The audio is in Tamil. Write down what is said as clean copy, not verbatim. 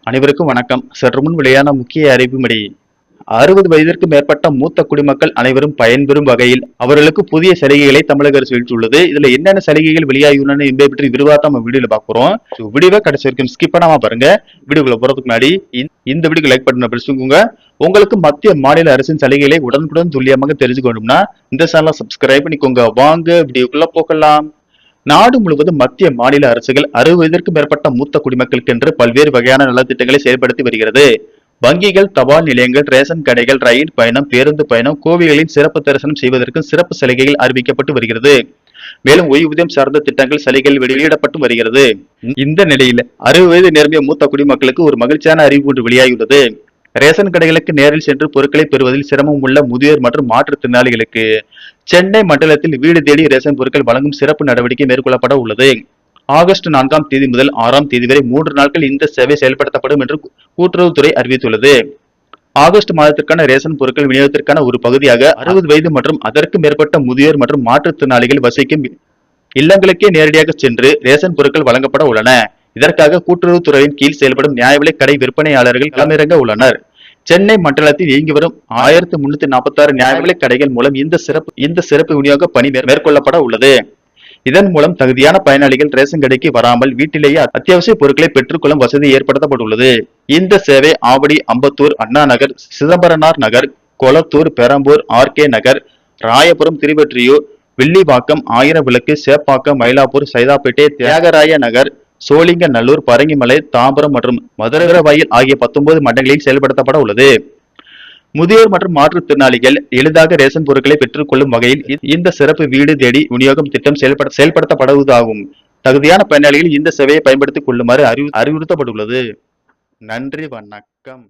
அனைவருக்கும் வணக்கம். சற்று முன் வெளியான முக்கிய அறிவிப்படி 60 வயதிற்கு மேற்பட்ட மூத்த குடிமக்கள் அனைவரும் பயன்பெறும் வகையில் அவர்களுக்கு புதிய சலுகைகளை தமிழக அரசு வெளியிட்டுள்ளது. இதுல என்னென்ன சலுகைகள் வெளியாகியுள்ளன என்பதை பற்றி விரிவாக நம்ம வீடியோல பார்க்கிறோம். வீடியோவை கடைசி வரைக்கும் ஸ்கிப் பண்ணாம பாருங்க. வீடியோக்குள்ள போறதுக்கு முன்னாடி இந்த வீடியோக்கு லைக் பட்டனை பிரசுங்க. உங்களுக்கு மத்திய மாநில அரசின் சலுகைகளை உடனுக்குடன் துல்லியமாக தெரிஞ்சுக்கணும்னா இந்த சேனலை சப்ஸ்கிரைப் பண்ணிக்கோங்க. வாங்க வீடியோக்குள்ள போகலாம். நாடு முழுவதும் மத்திய மாநில அரசுகள் 60 வயதிற்கு மேற்பட்ட மூத்த குடிமக்களுக்கு என்று பல்வேறு வகையான நலத்திட்டங்களை செயல்படுத்தி வருகிறது. வங்கிகள், தபால் நிலையங்கள், ரேஷன் கடைகள், ரயில் பயணம், பேருந்து பயணம், கோவில்களில் சிறப்பு தரிசனம் செய்வதற்கு சிறப்பு சலுகைகள் அறிவிக்கப்பட்டு வருகிறது. மேலும் ஓய்வூதியம் சார்ந்த திட்டங்கள் சலுகைகள் வெளியிடப்பட்டு வருகிறது. இந்த நிலையில் 60 வயது நிரம்பிய மூத்த குடிமக்களுக்கு ஒரு மகிழ்ச்சியான அறிவிப்பு ஒன்று வெளியாகியுள்ளது. ரேஷன் கடைகளுக்கு நேரில் சென்று பொருட்களை பெறுவதில் சிரமம் உள்ள முதியோர் மற்றும் மாற்றுத்திறனாளிகளுக்கு சென்னை மண்டலத்தில் வீடு தேடி ரேஷன் பொருட்கள் வழங்கும் சிறப்பு நடவடிக்கை மேற்கொள்ளப்பட உள்ளது. ஆகஸ்ட் 4ஆம் தேதி முதல் 6ஆம் தேதி வரை 3 நாட்கள் இந்த சேவை செயல்படுத்தப்படும் என்று கூட்டுறவுத்துறை அறிவித்துள்ளது. ஆகஸ்ட் மாதத்திற்கான ரேஷன் பொருட்கள் விநியோகத்திற்கான ஒரு பகுதியாக 60 வயது மற்றும் அதற்கு மேற்பட்ட முதியோர் மற்றும் மாற்றுத்திறனாளிகள் வசிக்கும் இல்லங்களுக்கே நேரடியாக சென்று ரேஷன் பொருட்கள் வழங்கப்பட உள்ளன. இதற்காக கூட்டுறவுத்துறையின் கீழ் செயல்படும் நியாய விலைக் கடை விற்பனையாளர்கள் களமிறங்க உள்ளனர். சென்னை மண்டலத்தில் இயங்கி வரும் 1346 நியாய விலைக் கடைகள் மூலம் இந்த சிறப்பு விநியோக பணி மேற்கொள்ளப்பட உள்ளது. இதன் மூலம் தகுதியான பயனாளிகள் ரேஷன் கடைக்கு வராமல் வீட்டிலேயே அத்தியாவசிய பொருட்களை பெற்றுக்கொள்ளும் வசதி ஏற்படுத்தப்பட்டுள்ளது. இந்த சேவை ஆவடி, அம்பத்தூர், அண்ணா நகர், சிதம்பரனார் நகர், கொளத்தூர், பெரம்பூர், RK நகர், ராயபுரம், திருவெற்றியூர், வில்லிவாக்கம், ஆயிரவிளக்கு, சேப்பாக்கம், மயிலாப்பூர், சைதாப்பேட்டை, தியாகராய நகர், சோழிங்கநல்லூர், பரங்கிமலை, தாம்பரம் மற்றும் மதுரவாயில் ஆகிய 19 மண்டலங்களில் செயல்படுத்தப்பட உள்ளது. முதியோர் மற்றும் மாற்றுத்திறனாளிகள் எளிதாக ரேஷன் பொருட்களை பெற்றுக் கொள்ளும் வகையில் இந்த சிறப்பு வீடு தேடி விநியோகம் திட்டம் செயல்படுத்தப்படுவதாகும். தகுதியான பயனாளிகள் இந்த சேவையை பயன்படுத்திக் கொள்ளுமாறு அறிவுறுத்தப்பட்டுள்ளது. நன்றி, வணக்கம்.